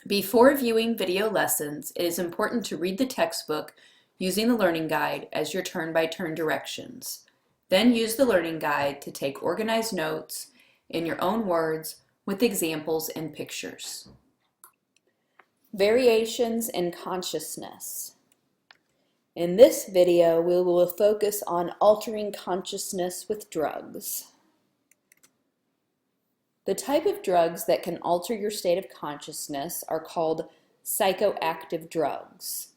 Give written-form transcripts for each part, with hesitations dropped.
Before viewing video lessons, it is important to read the textbook using the learning guide as your turn-by-turn directions. Then use the learning guide to take organized notes in your own words with examples and pictures. Variations in consciousness. In this video, we will focus on altering consciousness with drugs. The type of drugs that can alter your state of consciousness are called psychoactive drugs.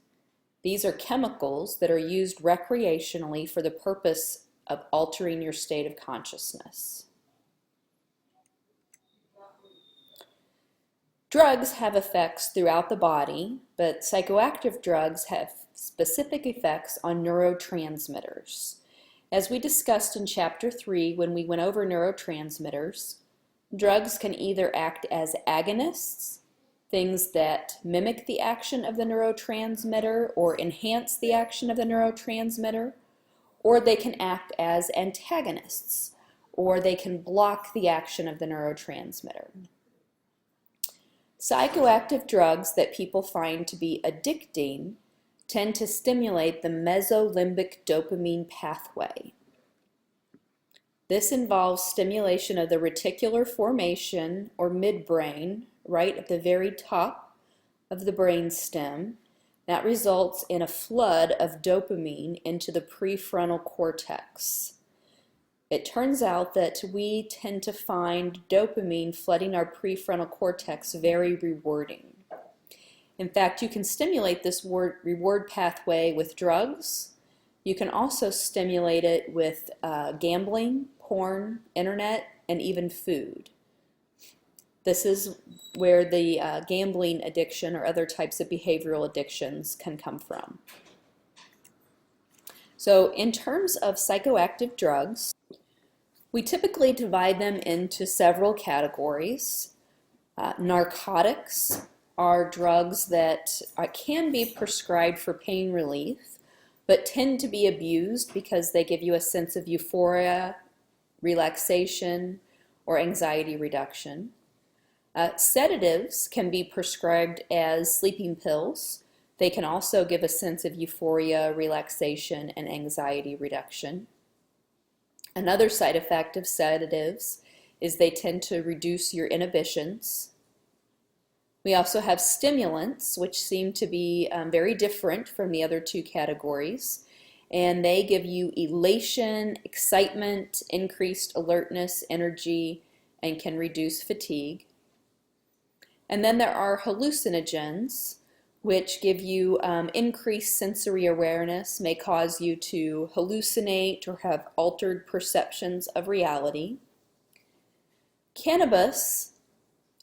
These are chemicals that are used recreationally for the purpose of altering your state of consciousness. Drugs have effects throughout the body, but psychoactive drugs have specific effects on neurotransmitters. As we discussed in Chapter 3 when we went over neurotransmitters, drugs can either act as agonists, things that mimic the action of the neurotransmitter or enhance the action of the neurotransmitter, or they can act as antagonists, or they can block the action of the neurotransmitter. Psychoactive drugs that people find to be addicting tend to stimulate the mesolimbic dopamine pathway. This involves stimulation of the reticular formation or midbrain, right at the very top of the brain stem. That results in a flood of dopamine into the prefrontal cortex. It turns out that we tend to find dopamine flooding our prefrontal cortex very rewarding. In fact, you can stimulate this reward pathway with drugs. You can also stimulate it with gambling, porn, internet, and even food. This is where the gambling addiction or other types of behavioral addictions can come from. So in terms of psychoactive drugs, we typically divide them into several categories. Narcotics are drugs that can be prescribed for pain relief, but tend to be abused because they give you a sense of euphoria, relaxation, or anxiety reduction. Sedatives can be prescribed as sleeping pills. They can also give a sense of euphoria, relaxation, and anxiety reduction. Another side effect of sedatives is they tend to reduce your inhibitions. We also have stimulants, which seem to be very different from the other two categories. And they give you elation, excitement, increased alertness, energy, and can reduce fatigue. And then there are hallucinogens, which give you increased sensory awareness, may cause you to hallucinate or have altered perceptions of reality. Cannabis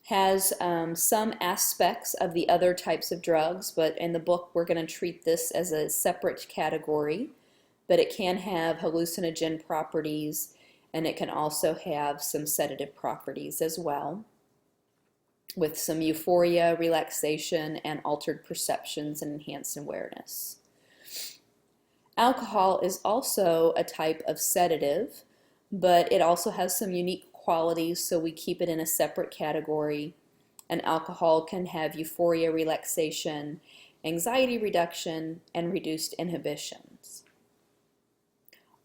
has some aspects of the other types of drugs, but in the book we're going to treat this as a separate category. But it can have hallucinogen properties, and it can also have some sedative properties as well, with some euphoria, relaxation, and altered perceptions and enhanced awareness. Alcohol is also a type of sedative, but it also has some unique qualities, so we keep it in a separate category. And alcohol can have euphoria, relaxation, anxiety reduction, and reduced inhibitions.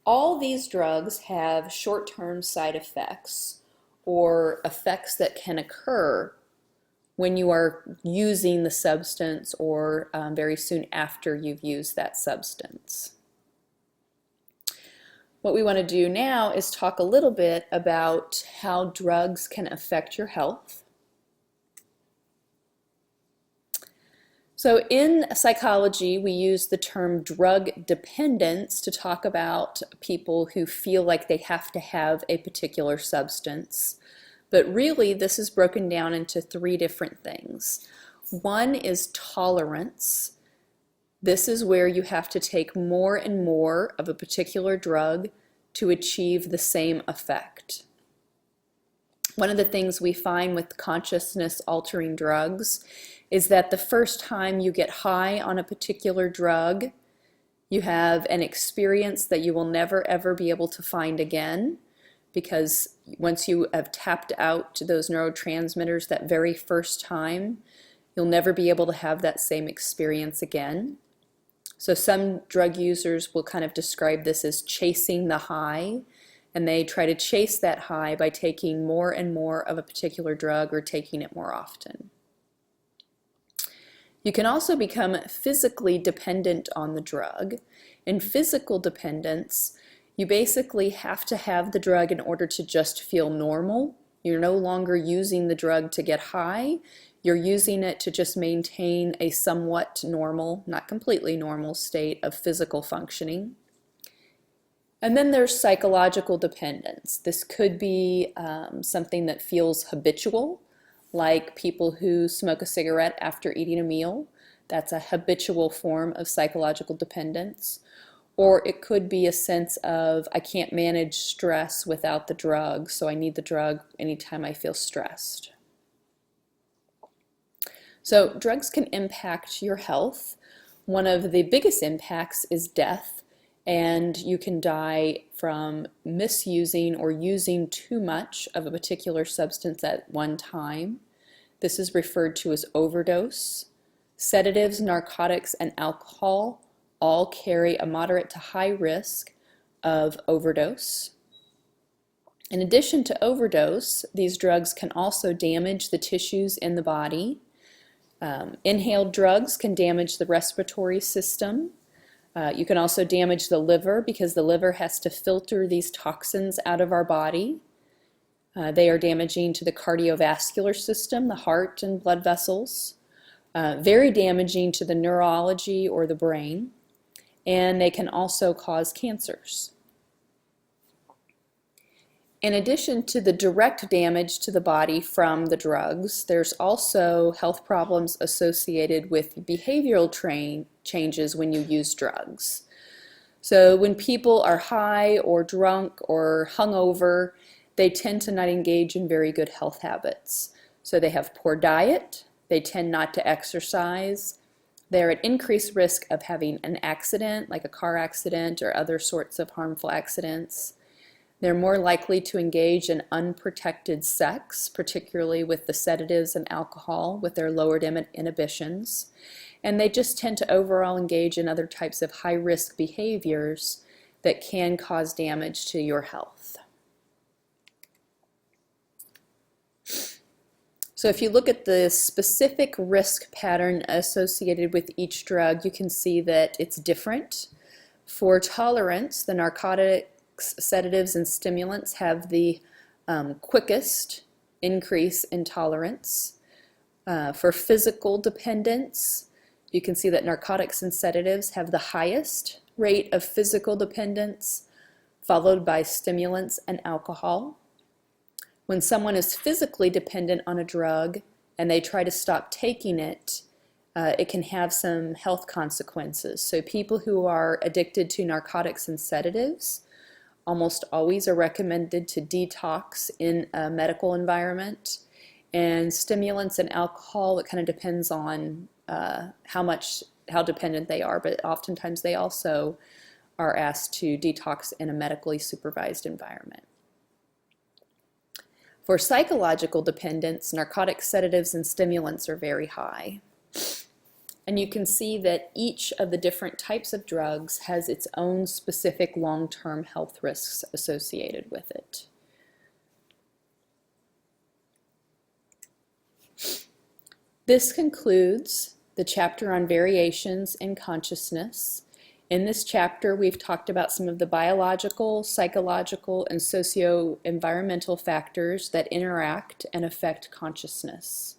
All these drugs have short-term side effects, or effects that can occur when you are using the substance or very soon after you've used that substance. What we want to do now is talk a little bit about how drugs can affect your health. So in psychology, we use the term drug dependence to talk about people who feel like they have to have a particular substance. But really, this is broken down into three different things. One is tolerance. This is where you have to take more and more of a particular drug to achieve the same effect. One of the things we find with consciousness-altering drugs is that the first time you get high on a particular drug, you have an experience that you will never ever be able to find again, because once you have tapped out those neurotransmitters that very first time, You'll never be able to have that same experience again. So some drug users will kind of describe this as chasing the high, and they try to chase that high by taking more and more of a particular drug or taking it more often. You can also become physically dependent on the drug. In physical dependence, you basically have to have the drug in order to just feel normal. You're no longer using the drug to get high. You're using it to just maintain a somewhat normal, not completely normal state of physical functioning. And then there's psychological dependence. This could be something that feels habitual, like people who smoke a cigarette after eating a meal. That's a habitual form of psychological dependence. Or it could be a sense of, I can't manage stress without the drug, so I need the drug anytime I feel stressed. So drugs can impact your health. One of the biggest impacts is death, and you can die from misusing or using too much of a particular substance at one time. This is referred to as overdose. Sedatives, narcotics, and alcohol all carry a moderate to high risk of overdose. In addition to overdose, these drugs can also damage the tissues in the body. Inhaled drugs can damage the respiratory system. You can also damage the liver because the liver has to filter these toxins out of our body. They are damaging to the cardiovascular system, the heart and blood vessels. Very damaging to the neurology or the brain. And they can also cause cancers. In addition to the direct damage to the body from the drugs, there's also health problems associated with behavioral changes when you use drugs. So when people are high or drunk or hungover, they tend to not engage in very good health habits. So they have poor diet, they tend not to exercise, they're at increased risk of having an accident, like a car accident or other sorts of harmful accidents. They're more likely to engage in unprotected sex, particularly with the sedatives and alcohol, with their lowered inhibitions. And they just tend to overall engage in other types of high-risk behaviors that can cause damage to your health. So if you look at the specific risk pattern associated with each drug, you can see that it's different. For tolerance, the narcotics, sedatives, and stimulants have the quickest increase in tolerance. For physical dependence, you can see that narcotics and sedatives have the highest rate of physical dependence, followed by stimulants and alcohol. When someone is physically dependent on a drug and they try to stop taking it, it can have some health consequences. So people who are addicted to narcotics and sedatives almost always are recommended to detox in a medical environment. And stimulants and alcohol, it kind of depends on how dependent they are, but oftentimes they also are asked to detox in a medically supervised environment. For psychological dependence, narcotics, sedatives, and stimulants are very high. And you can see that each of the different types of drugs has its own specific long-term health risks associated with it. This concludes the chapter on variations in consciousness. In this chapter, we've talked about some of the biological, psychological, and socio-environmental factors that interact and affect consciousness.